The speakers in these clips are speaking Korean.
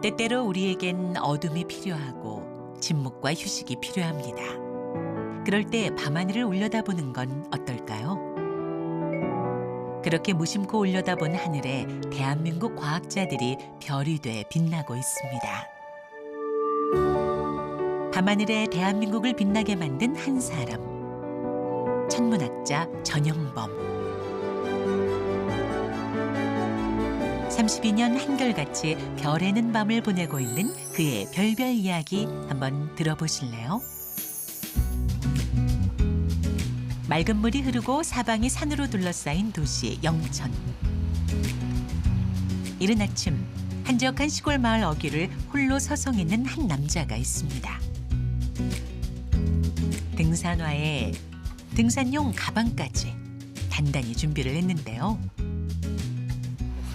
때때로 우리에겐 어둠이 필요하고 침묵과 휴식이 필요합니다. 그럴 때 밤하늘을 올려다보는 건 어떨까요? 그렇게 무심코 올려다본 하늘에 대한민국 과학자들이 별이 돼 빛나고 있습니다. 밤하늘에 대한민국을 빛나게 만든 한 사람. 천문학자 전영범. 32년 한결같이 별에는 밤을 보내고 있는 그의 별별 이야기 한번 들어보실래요? 맑은 물이 흐르고 사방이 산으로 둘러싸인 도시 영천. 이른 아침 한적한 시골 마을 어귀를 홀로 서성이는 한 남자가 있습니다. 등산화에 등산용 가방까지 단단히 준비를 했는데요.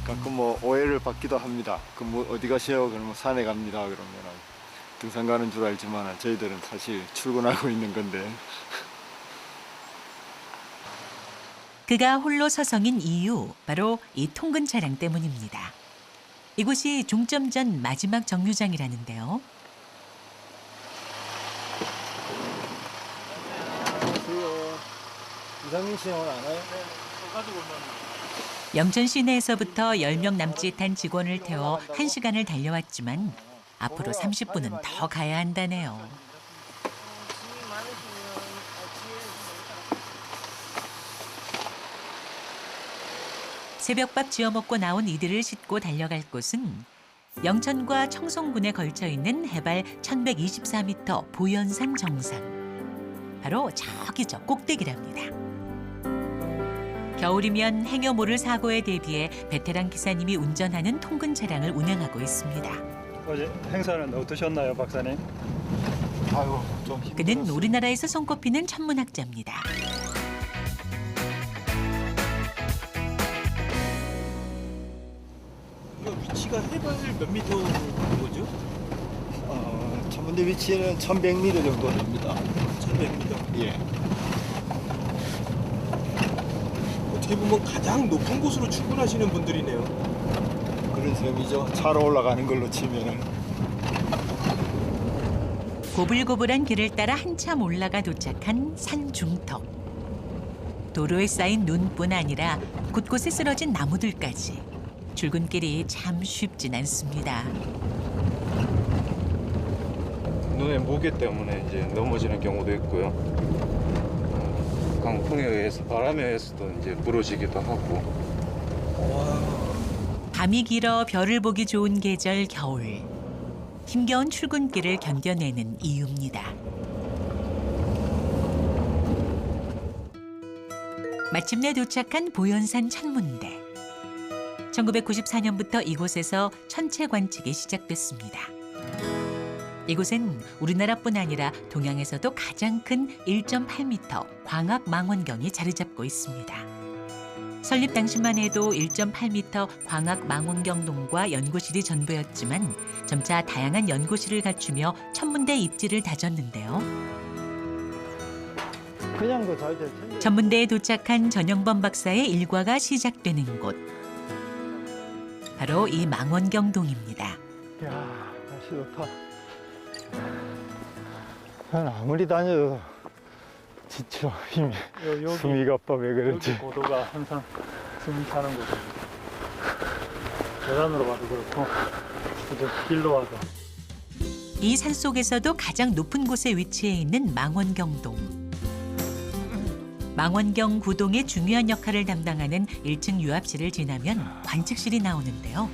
가끔 뭐 오해를 받기도 합니다. 뭐 어디 가세요? 그러면 산에 갑니다. 그러면 등산 가는 줄 알지만 저희들은 사실 출근하고 있는 건데. 그가 홀로 서성인 이유 바로 이 통근 차량 때문입니다. 이곳이 종점 전 마지막 정류장이라는데요. 안녕하세요. 이상민 씨 오늘 안 와요? 영천 시내에서부터 10명 남짓한 직원을 태워 1시간을 달려왔지만 앞으로 30분은 더 가야 한다네요. 새벽밥 지어 먹고 나온 이들을 싣고 달려갈 곳은 영천과 청송군에 걸쳐 있는 해발 1124m 보현산 정상. 바로 저기 저 꼭대기랍니다. 겨울이면 행여 모를 사고에 대비해 베테랑 기사님이 운전하는 통근 차량을 운행하고 있습니다. 어제 행사는 어떠셨나요, 박사님? 아유, 좀 힘들었어요. 그는 우리나라에서 손꼽히는 천문학자입니다. 위치가 해발 몇 미터인 거죠? 천문대 위치는 1100m 정도 됩니다. 1100m. 예. 어떻게 보면 가장 높은 곳으로 출근하시는 분들이네요. 그런 셈이죠. 차로 올라가는 걸로 치면은. 고불고불한 길을 따라 한참 올라가 도착한 산 중턱. 도로에 쌓인 눈뿐 아니라 곳곳에 쓰러진 나무들까지. 출근길이 참 쉽진 않습니다. 눈의 무게 때문에 이제 넘어지는 경우도 있고요. 강풍에 의해서 바람에 의해서도 이제 부러지기도 하고. 밤이 길어 별을 보기 좋은 계절 겨울. 힘겨운 출근길을 견뎌내는 이유입니다. 마침내 도착한 보현산 천문대. 1994년부터 이곳에서 천체 관측이 시작됐습니다. 이곳엔 우리나라뿐 아니라 동양에서도 가장 큰 1.8m 광학 망원경이 자리 잡고 있습니다. 설립 당시만 해도 1.8m 광학 망원경동과 연구실이 전부였지만 점차 다양한 연구실을 갖추며 천문대 입지를 다졌는데요. 그냥도 잘 될 텐데. 천문대에 도착한 전영범 박사의 일과가 시작되는 곳. 바로 이 망원경동입니다. 야, 날씨 좋다. 난 아무리 다녀도 지쳐 힘이 숨이 가빠 왜 그런지. 여기 고도가 항상 숨 차는 곳입니다. 계단으로 봐도 그렇고 이제 길로 와도 이 산속에서도 가장 높은 곳에 위치해 있는 망원경동. 망원경 구동의 중요한 역할을 담당하는 1층 유압실을 지나면 관측실이 나오는데요.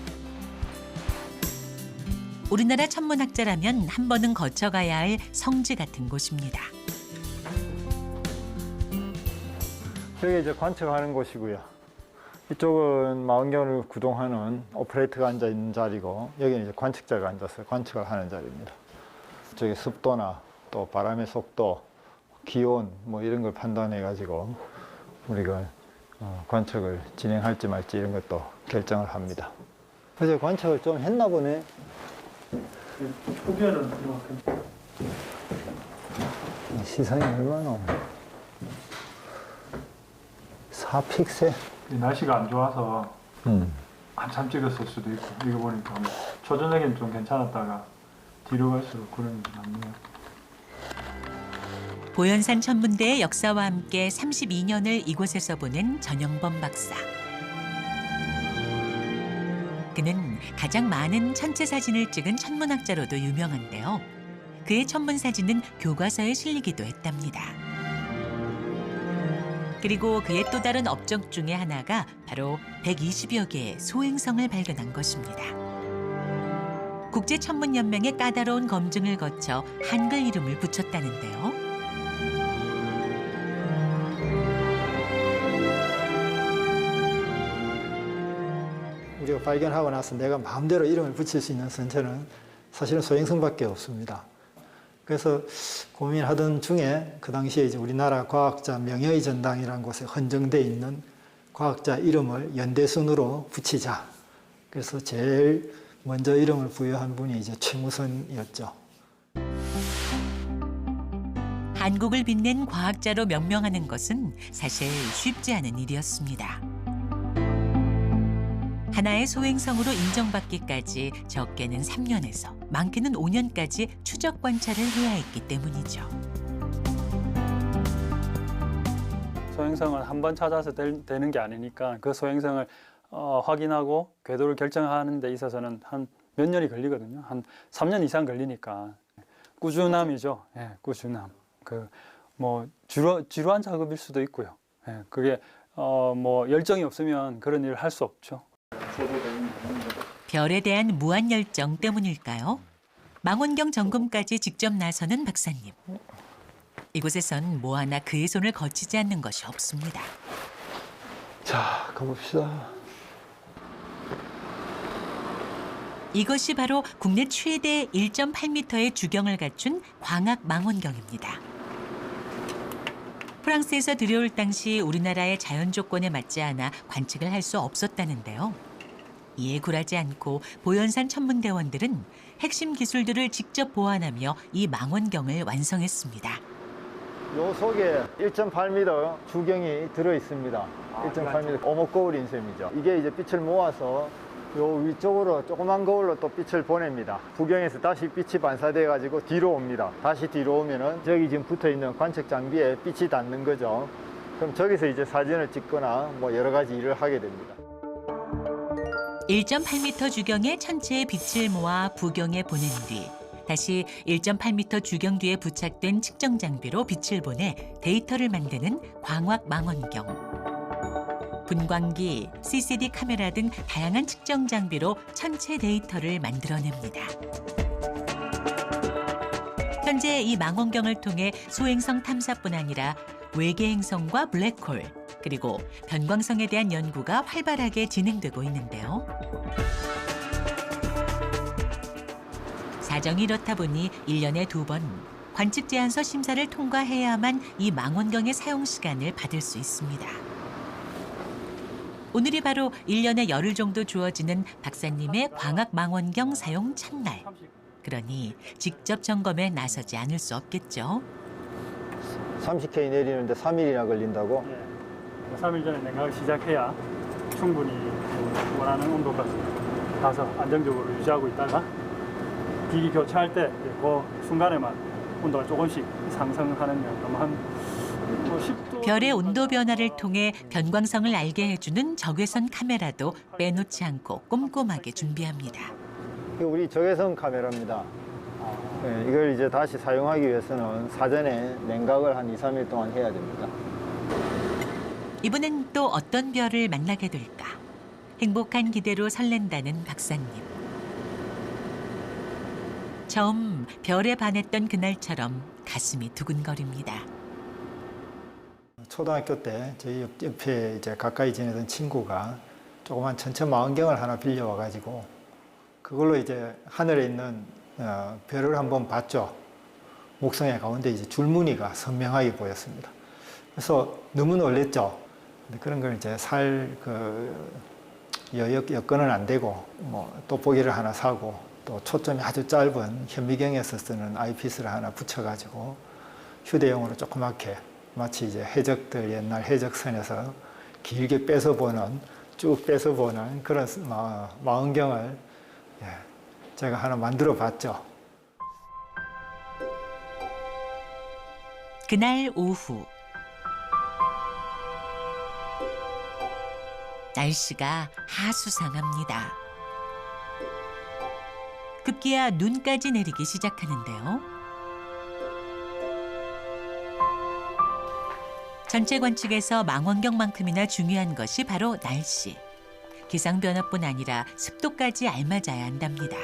우리나라 천문학자라면 한 번은 거쳐가야 할 성지 같은 곳입니다. 여기 이제 관측하는 곳이고요. 이쪽은 망원경을 구동하는 오퍼레이터가 앉아 있는 자리고, 여기는 이제 관측자가 앉아서 관측을 하는 자리입니다. 저기 습도나 또 바람의 속도, 기온 뭐 이런 걸 판단해 가지고 우리가 관측을 진행할지 말지 이런 것도 결정을 합니다. 그래서 관측을 좀 했나 보네. 초기에는 이만큼 시선이 얼마나? 4픽셀? 날씨가 안 좋아서 한 한참 찍었을 수도 있고 이거 보니까 뭐 초저녁엔 좀 괜찮았다가 뒤로 갈수록 그런 게 많네요. 보현산 천문대의 역사와 함께 32년을 이곳에서 보낸 전영범 박사. 그는 가장 많은 천체 사진을 찍은 천문학자로도 유명한데요. 그의 천문 사진은 교과서에 실리기도 했답니다. 그리고 그의 또 다른 업적 중에 하나가 바로 120여 개의 소행성을 발견한 것입니다. 국제천문연맹의 까다로운 검증을 거쳐 한글 이름을 붙였다는데요. 우리가 발견하고 나서 내가 마음대로 이름을 붙일 수 있는 선체는 사실은 소행성밖에 없습니다. 그래서 고민하던 중에 그 당시에 이제 우리나라 과학자 명예의 전당이라는 곳에 헌정돼 있는 과학자 이름을 연대순으로 붙이자. 그래서 제일 먼저 이름을 부여한 분이 이제 최무선이었죠. 한국을 빛낸 과학자로 명명하는 것은 사실 쉽지 않은 일이었습니다. 하나의 소행성으로 인정받기까지 적게는 3년에서 많게는 5년까지 추적 관찰을 해야 했기 때문이죠. 소행성은 한 번 찾아서 되는 게 아니니까 그 소행성을 확인하고 궤도를 결정하는 데 있어서는 한 몇 년이 걸리거든요. 한 3년 이상 걸리니까 꾸준함이죠. 예, 꾸준함. 그 뭐 지루한 작업일 수도 있고요. 예, 그게 뭐 열정이 없으면 그런 일을 할 수 없죠. 별에 대한 무한 열정 때문일까요? 망원경 점검까지 직접 나서는 박사님. 이곳에선 뭐 하나 그의 손을 거치지 않는 것이 없습니다. 자, 가봅시다. 이것이 바로 국내 최대 1.8m의 주경을 갖춘 광학 망원경입니다. 프랑스에서 들여올 당시 우리나라의 자연 조건에 맞지 않아 관측을 할 수 없었다는데요. 이에 굴하지 않고 보현산 천문대원들은 핵심 기술들을 직접 보완하며 이 망원경을 완성했습니다. 요 속에 1.8m 주경이 들어 있습니다. 1.8m 오목거울 인쇄입니다. 이게 이제 빛을 모아서 요 위쪽으로 조그만 거울로 또 빛을 보냅니다. 부경에서 다시 빛이 반사돼 가지고 뒤로 옵니다. 다시 뒤로 오면은 저기 지금 붙어 있는 관측 장비에 빛이 닿는 거죠. 그럼 저기서 이제 사진을 찍거나 뭐 여러 가지 일을 하게 됩니다. 1.8m 주경의 천체의 빛을 모아 부경에 보낸 뒤 다시 1.8m 주경 뒤에 부착된 측정 장비로 빛을 보내 데이터를 만드는 광학 망원경. 분광기, CCD 카메라 등 다양한 측정 장비로 천체 데이터를 만들어냅니다. 현재 이 망원경을 통해 소행성 탐사뿐 아니라 외계 행성과 블랙홀, 그리고 변광성에 대한 연구가 활발하게 진행되고 있는데요. 사정이 이렇다 보니 1년에 2번 관측 제안서 심사를 통과해야만 이 망원경의 사용 시간을 받을 수 있습니다. 오늘이 바로 1년에 열흘 정도 주어지는 박사님의 광학 망원경 사용 첫날. 그러니 직접 점검에 나서지 않을 수 없겠죠. 30K 내리는데 3일이나 걸린다고? 예, 3일 전에 냉각을 시작해야 충분히 원하는 온도까지 가서 안정적으로 유지하고 있다가 기기 교체할 때 그 순간에만 온도가 조금씩 상승하는 한 10도 별의 온도 변화를 통해 변광성을 알게 해주는 적외선 카메라도 빼놓지 않고 꼼꼼하게 준비합니다. 이게 우리 적외선 카메라입니다. 네, 이걸 이제 다시 사용하기 위해서는 사전에 냉각을 한 2, 3일 동안 해야 됩니다. 이번엔 또 어떤 별을 만나게 될까? 행복한 기대로 설렌다는 박사님. 처음 별에 반했던 그날처럼 가슴이 두근거립니다. 초등학교 때 저희 옆에 이제 가까이 지내던 친구가 조그만 천체 망원경을 하나 빌려와 가지고 그걸로 이제 하늘에 있는 별을 한번 봤죠. 목성의 가운데 이제 줄무늬가 선명하게 보였습니다. 그래서 너무 놀랬죠. 근데 그런 걸 이제 여건은 안 되고 뭐 돋보기를 하나 사고 또 초점이 아주 짧은 현미경에서 쓰는 아이피스를 하나 붙여가지고 휴대용으로 조그맣게 마치 이제 해적들 옛날 해적선에서 길게 뺏어 보는 쭉 뺏어보는 그런 망원경을 제가 하나 만들어 봤죠. 그날 오후 날씨가 하수상합니다. 급기야 눈까지 내리기 시작하는데요. 전체 관측에서 망원경만큼이나 중요한 것이 바로 날씨. 기상 변화뿐 아니라 습도까지 알맞아야 한답니다.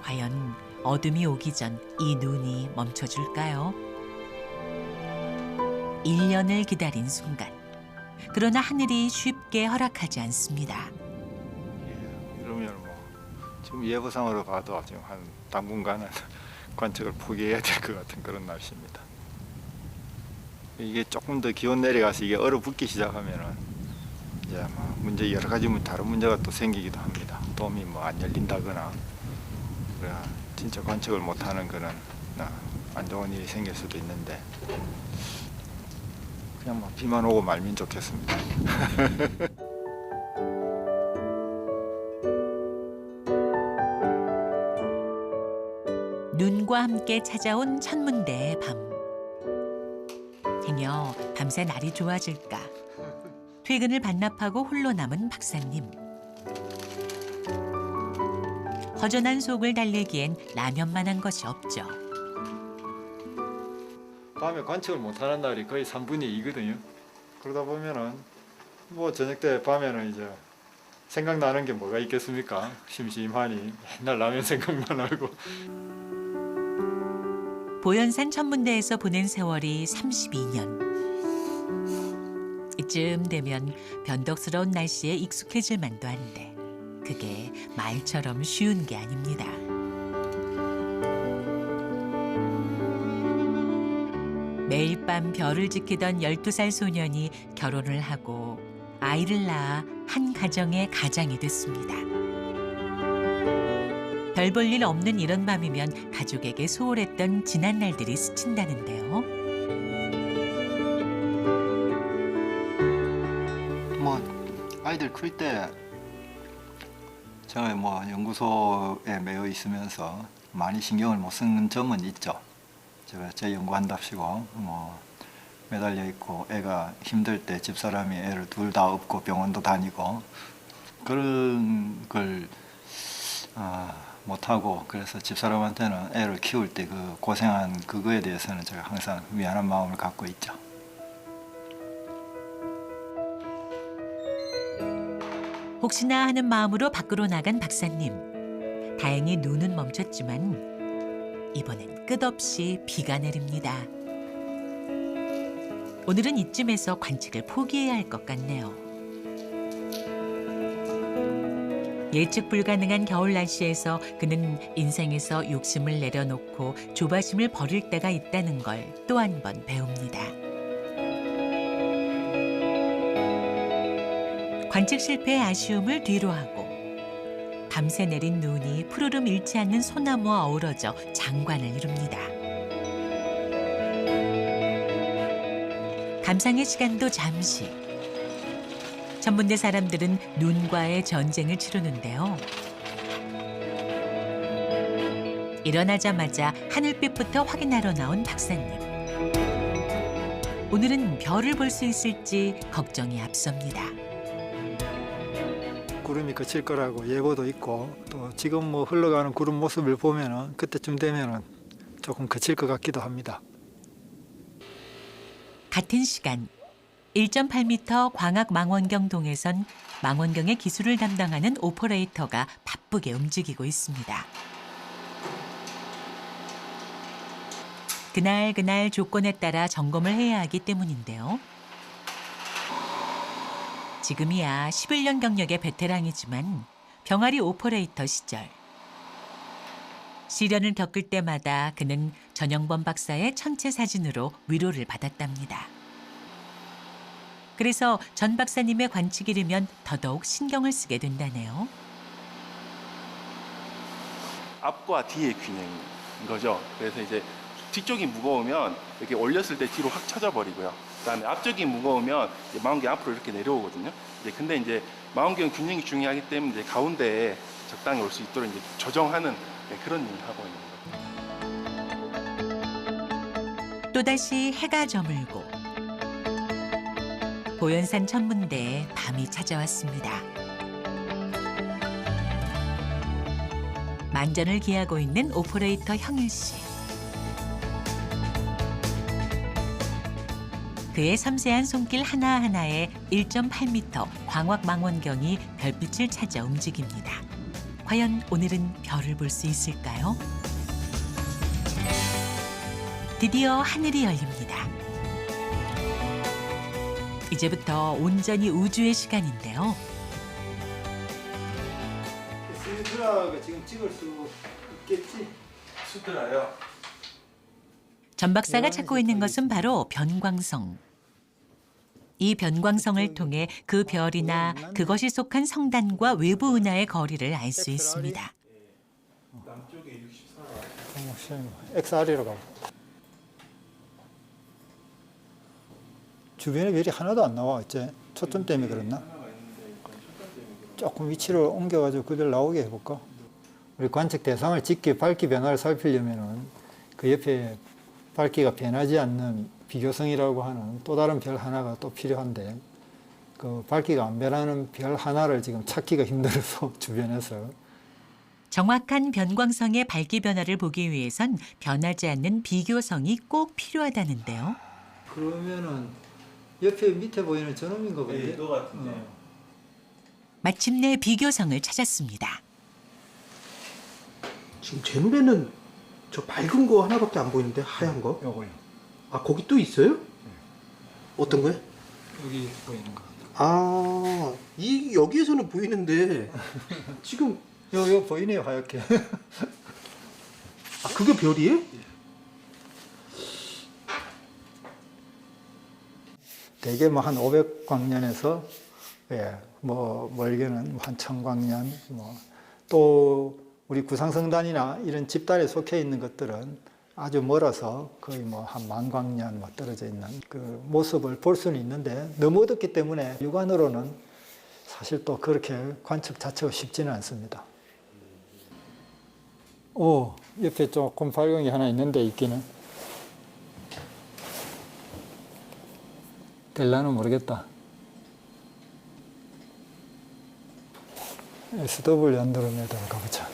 과연 어둠이 오기 전 이 눈이 멈춰줄까요? 1년을 기다린 순간. 그러나 하늘이 쉽게 허락하지 않습니다. 이러면 지금 예보상으로 봐도 지금 한 당분간은 관측을 포기해야 될 것 같은 그런 날씨입니다. 이게 조금 더 기온 내려가서 이게 얼어붙기 시작하면은 이제 문제 여러 가지 다른 문제가 또 생기기도 합니다. 돔이 안 열린다거나 그래 진짜 관측을 못하는 그런 안 좋은 일이 생길 수도 있는데 그냥 비만 오고 말면 좋겠습니다. 눈과 함께 찾아온 천문대의 밤. 행여 밤새 날이 좋아질까. 퇴근을 반납하고 홀로 남은 박사님. 허전한 속을 달래기엔 라면만한 것이 없죠. 밤에 관측을 못하는 날이 거의 3분의 2거든요. 그러다 보면은 저녁 때 밤에는 이제 생각나는 게 뭐가 있겠습니까? 심심하니 맨날 라면 생각만 하고. 보현산 천문대에서 보낸 세월이 32년. 이쯤 되면 변덕스러운 날씨에 익숙해질 만도 한데 그게 말처럼 쉬운 게 아닙니다. 매일 밤 별을 지키던 12살 소년이 결혼을 하고 아이를 낳아 한 가정의 가장이 됐습니다. 별 볼 일 없는 이런 밤이면 가족에게 소홀했던 지난 날들이 스친다는데요. 아이들 클 때 제가 연구소에 매여 있으면서 많이 신경을 못 쓰는 점은 있죠. 제가 제 연구한답시고 매달려 있고 애가 힘들 때 집사람이 애를 둘 다 업고 병원도 다니고 그런 걸 못하고 그래서 집사람한테는 애를 키울 때 그 고생한 그거에 대해서는 제가 항상 미안한 마음을 갖고 있죠. 혹시나 하는 마음으로 밖으로 나간 박사님. 다행히 눈은 멈췄지만 이번엔 끝없이 비가 내립니다. 오늘은 이쯤에서 관측을 포기해야 할 것 같네요. 예측 불가능한 겨울 날씨에서 그는 인생에서 욕심을 내려놓고 조바심을 버릴 때가 있다는 걸 또 한 번 배웁니다. 관측 실패의 아쉬움을 뒤로하고 밤새 내린 눈이 푸르름 잃지 않는 소나무와 어우러져 장관을 이룹니다. 감상의 시간도 잠시. 천문대 사람들은 눈과의 전쟁을 치르는데요. 일어나자마자 하늘빛부터 확인하러 나온 박사님. 오늘은 별을 볼 수 있을지 걱정이 앞섭니다. 구름이 그칠 거라고 예보도 있고 또 지금 흘러가는 구름 모습을 보면은 그때쯤 되면은 조금 그칠 것 같기도 합니다. 같은 시간 1.8m 광학 망원경 동에선 망원경의 기술을 담당하는 오퍼레이터가 바쁘게 움직이고 있습니다. 그날 조건에 따라 점검을 해야 하기 때문인데요. 지금이야 11년 경력의 베테랑이지만 병아리 오퍼레이터 시절. 시련을 겪을 때마다 그는 전영범 박사의 천체 사진으로 위로를 받았답니다. 그래서 전 박사님의 관측이르면 더더욱 신경을 쓰게 된다네요. 앞과 뒤의 균형인 거죠. 그래서 이제 뒤쪽이 무거우면 이렇게 올렸을 때 뒤로 확 쳐져 버리고요. 그다음에 앞쪽이 무거우면 망원경 앞으로 이렇게 내려오거든요. 근데 이제 망원경 균형이 중요하기 때문에 이제 가운데에 적당히 올 수 있도록 이제 조정하는 그런 일을 하고 있는 거죠. 또다시 해가 저물고 보현산 천문대에 밤이 찾아왔습니다. 만전을 기하고 있는 오퍼레이터 형일 씨. 그의 섬세한 손길 하나하나에 1.8m 광학 망원경이 별빛을 찾아 움직입니다. 과연 오늘은 별을 볼 수 있을까요? 드디어 하늘이 열립니다. 이제부터 온전히 우주의 시간인데요. 스드라가 지금 찍을 수 있겠지? 수드라요. 전 박사가 찾고 있는 것은 바로 변광성. 이 변광성을 통해 그 별이나 그것이 속한 성단과 외부 은하의 거리를 알 수 있습니다. 남쪽에 64. XR이로 가고. 주변에 별이 하나도 안 나와. 어째 초점 때문에 그렇나? 조금 위치를 옮겨가지고 그 별 나오게 해볼까? 우리 관측 대상을 찍기 밝기 변화를 살피려면은 그 옆에 밝기가 변하지 않는 비교성이라고 하는 또 다른 별 하나가 또 필요한데 그 밝기가 안 변하는 별 하나를 지금 찾기가 힘들어서 주변에서 정확한 변광성의 밝기 변화를 보기 위해선 변하지 않는 비교성이 꼭 필요하다는데요. 그러면은 옆에 밑에 보이는 저놈인가 본데? 이거 같은데. 마침내 비교성을 찾았습니다. 지금 제 눈에는 저 밝은 거 하나밖에 안 보이는데 하얀 거? 요거요. 아 거기 또 있어요? 어떤 거요? 여기 보이는 거. 아, 이 여기에서는 보이는데 지금 요 보이네요, 하얗게. 아 그게 별이에요? 대개 뭐 한 500광년에서 예, 뭐 멀게는 한 1000광년 또 우리 구상성단이나 이런 집단에 속해 있는 것들은 아주 멀어서 거의 뭐 한 10,000광년 떨어져 있는 그 모습을 볼 수는 있는데 너무 어둡기 때문에 육안으로는 사실 또 그렇게 관측 자체가 쉽지는 않습니다. 옆에 조금 밝은 게 하나 있는데 있기는. 될라는 모르겠다. SW 안드로메다로 가보자.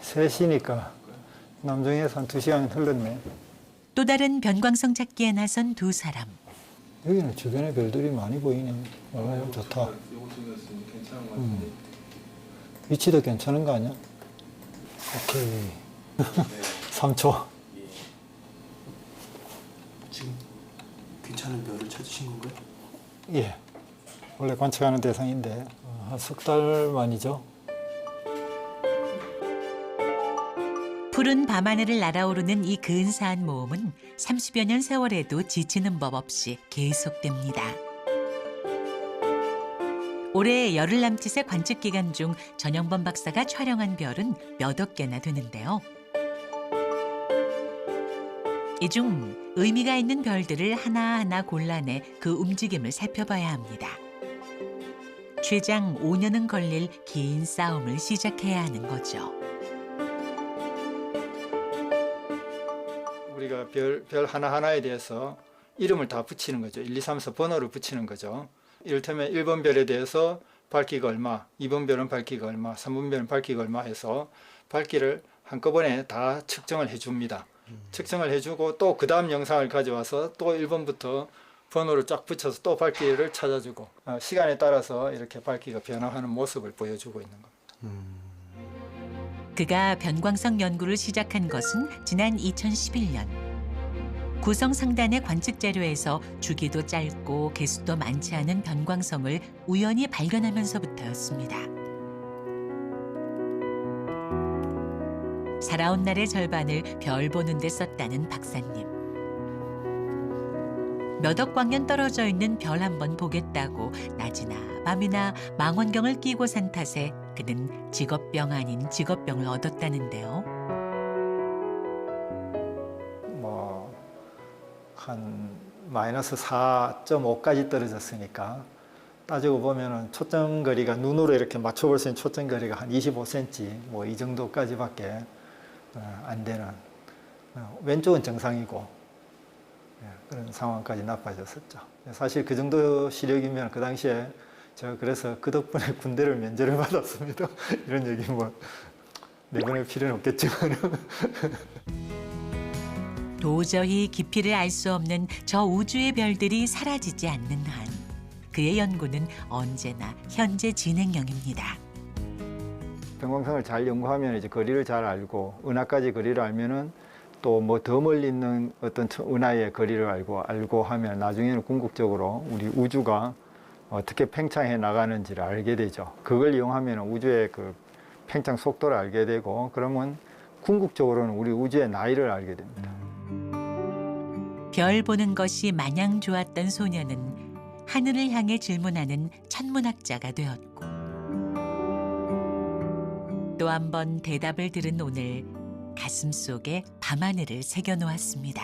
3시니까 남정에서 한 2시간 흘렀네. 또 다른 변광성 찾기에 나선 두 사람. 여기는 주변에 별들이 많이 보이네. 좋다. 위치도 괜찮은 거 아니야? 오케이. 3초. 지금 괜찮은 별을 찾으신 건가요? 예. 원래 관측하는 대상인데 한 석 달 만이죠. 푸른 밤하늘을 날아오르는 이 근사한 모험은 30여 년 세월에도 지치는 법 없이 계속됩니다. 올해 열흘 남짓의 관측 기간 중 전영범 박사가 촬영한 별은 몇억 개나 되는데요. 이 중 의미가 있는 별들을 하나하나 골라내 그 움직임을 살펴봐야 합니다. 최장 5년은 걸릴 긴 싸움을 시작해야 하는 거죠. 우리가 별 하나하나에 대해서 이름을 다 붙이는 거죠. 1, 2, 3, 4 번호를 붙이는 거죠. 이를테면 1번 별에 대해서 밝기가 얼마, 2번 별은 밝기가 얼마, 3번 별은 밝기가 얼마 해서 밝기를 한꺼번에 다 측정을 해줍니다. 측정을 해주고 또 그 다음 영상을 가져와서 또 1번부터 번호를 쫙 붙여서 또 밝기를 찾아주고 시간에 따라서 이렇게 밝기가 변화하는 모습을 보여주고 있는 겁니다. 그가 변광성 연구를 시작한 것은 지난 2011년. 구성 상단의 관측 자료에서 주기도 짧고 개수도 많지 않은 변광성을 우연히 발견하면서부터였습니다. 살아온 날의 절반을 별 보는 데 썼다는 박사님. 몇억 광년 떨어져 있는 별 한번 보겠다고 낮이나 밤이나 망원경을 끼고 산 탓에 그는 직업병 아닌 직업병을 얻었다는데요. 한 마이너스 4.5까지 떨어졌으니까 따지고 보면은 초점 거리가 눈으로 이렇게 맞춰볼 수 있는 초점 거리가 한 25cm 뭐 이 정도까지밖에 안 되는 왼쪽은 정상이고 그런 상황까지 나빠졌었죠. 사실 그 정도 시력이면 그 당시에 제가 그래서 그 덕분에 군대를 면제를 받았습니다. 이런 얘기 뭐 내보낼 필요는 없겠지만 도저히 깊이를 알 수 없는 저 우주의 별들이 사라지지 않는 한 그의 연구는 언제나 현재 진행형입니다. 변광성을 잘 연구하면 이제 거리를 잘 알고 은하까지 거리를 알면은 또 뭐 더 멀리 있는 어떤 은하의 거리를 알고 하면 나중에는 궁극적으로 우리 우주가 어떻게 팽창해 나가는지를 알게 되죠. 그걸 이용하면 우주의 그 팽창 속도를 알게 되고 그러면 궁극적으로는 우리 우주의 나이를 알게 됩니다. 별 보는 것이 마냥 좋았던 소녀는 하늘을 향해 질문하는 천문학자가 되었고 또 한 번 대답을 들은 오늘 가슴 속에 밤하늘을 새겨놓았습니다.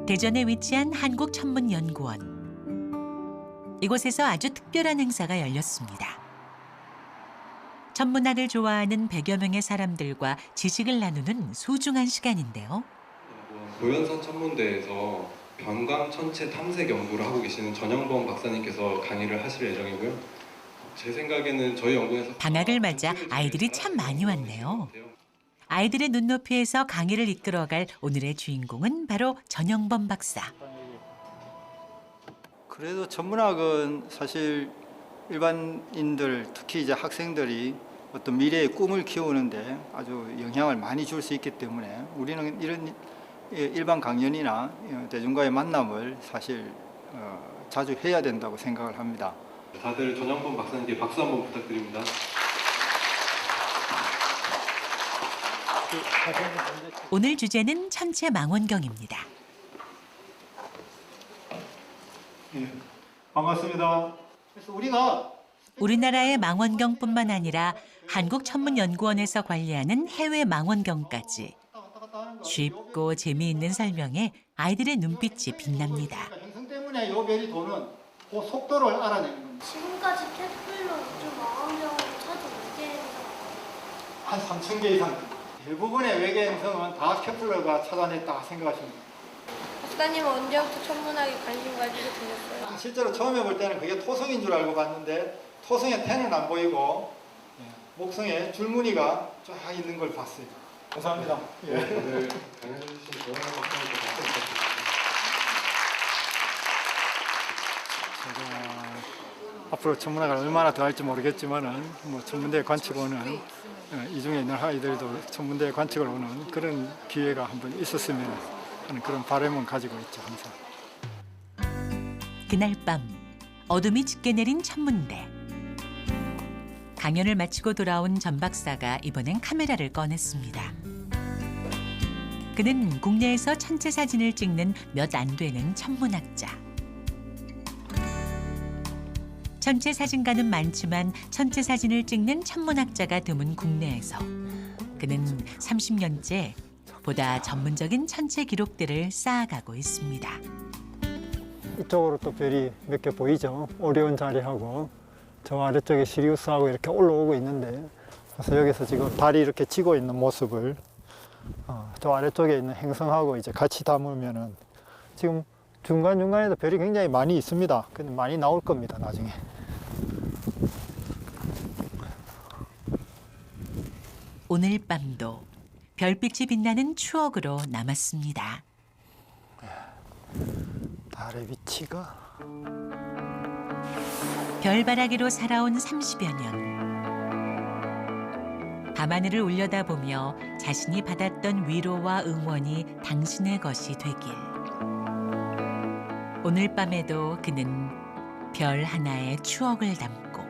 대전에 위치한 한국천문연구원. 이곳에서 아주 특별한 행사가 열렸습니다. 천문학을 좋아하는 100여 명의 사람들과 지식을 나누는 소중한 시간인데요. 고연산 천문대에서 변광 천체 탐색 연구를 하고 계시는 전영범 박사님께서 강의를 하실 예정이고요. 제 생각에는 저희 연구에서 방학을 맞아 아이들이 참 많이 왔네요. 아이들의 눈높이에서 강의를 이끌어갈 오늘의 주인공은 바로 전영범 박사. 그래도 천문학은 사실 일반인들 특히 이제 학생들이 어떤 미래의 꿈을 키우는데 아주 영향을 많이 줄 수 있기 때문에 우리는 이런 일반 강연이나 대중과의 만남을 사실 자주 해야 된다고 생각을 합니다. 다들 전영범 박사님께 박수 한번 부탁드립니다. 오늘 주제는 천체 망원경입니다. 반갑습니다. 그래서 우리가 우리나라의 망원경뿐만 아니라 한국천문연구원에서 관리하는 해외 망원경까지 쉽고 재미있는 설명에 아이들의 눈빛이 빛납니다. 행성 때문에 요 별이 도는 그 속도를 알아내는 겁니다. 지금까지 케플러 우주 망원경으로 찾은 외계 행성 한 3,000개 이상. 대부분의 외계 행성은 다 케플러가 찾아냈다 생각하시면 돼요. 박사님은 언제부터 천문학에 관심 가지게 되셨어요? 실제로 처음에 볼 때는 그게 토성인 줄 알고 봤는데 토성에 태는 안 보이고 목성에 줄무늬가 쫙 있는 걸 봤어요. 감사합니다. 오늘 강연해주신 전영범 박사님께 박수 부탁드립니다. 제가 앞으로 천문학을 얼마나 더 할지 모르겠지만은 뭐 천문대 관측 오는 이 중에 있는 아이들도 천문대 관측을 오는 그런 기회가 한번 있었으면 하는 그런 바람은 가지고 있죠, 항상. 그날 밤 어둠이 짙게 내린 천문대. 강연을 마치고 돌아온 전 박사가 이번엔 카메라를 꺼냈습니다. 그는 국내에서 천체 사진을 찍는 몇 안 되는 천문학자. 천체 사진가는 많지만 천체 사진을 찍는 천문학자가 드문 국내에서 그는 30년째 보다 전문적인 천체 기록들을 쌓아가고 있습니다. 이쪽으로 또 별이 몇 개 보이죠? 오리온 자리하고 저 아래쪽에 시리우스하고 이렇게 올라오고 있는데 그래서 여기서 지금 달이 이렇게 지고 있는 모습을 저 아래쪽에 있는 행성하고 이제 같이 담으면은 지금 중간중간에도 별이 굉장히 많이 있습니다. 근데 많이 나올 겁니다, 나중에. 오늘 밤도 별빛이 빛나는 추억으로 남았습니다. 달의 위치가 별바라기로 살아온 30여 년. 밤하늘을 올려다보며 자신이 받았던 위로와 응원이 당신의 것이 되길. 오늘 밤에도 그는 별 하나의 추억을 담고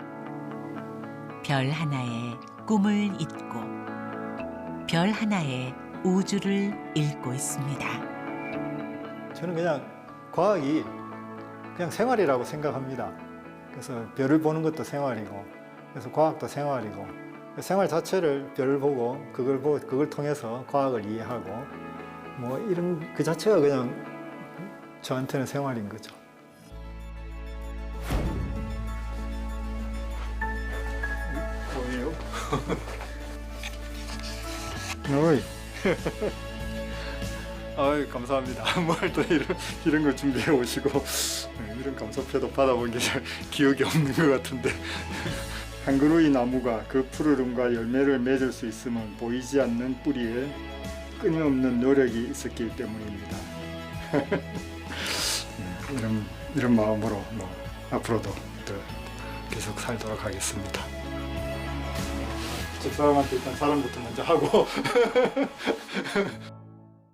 별 하나의 꿈을 잇고 별 하나의 우주를 읽고 있습니다. 저는 그냥 과학이 그냥 생활이라고 생각합니다. 그래서 별을 보는 것도 생활이고, 그래서 과학도 생활이고, 생활 자체를 별을 보고 그걸 통해서 과학을 이해하고 뭐 이런 그 자체가 그냥 저한테는 생활인 거죠. 뭐예요? 어이. 아이, 감사합니다. 뭘 또 이런 걸 준비해 오시고 이런 감사패도 받아본 게 잘 기억이 없는 것 같은데 한 그루의 나무가 그 푸르름과 열매를 맺을 수 있으면 보이지 않는 뿌리에 끊임없는 노력이 있었기 때문입니다. 이런 마음으로 뭐 앞으로도 또 계속 살도록 하겠습니다. 집사람한테 일단 사람부터 먼저 하고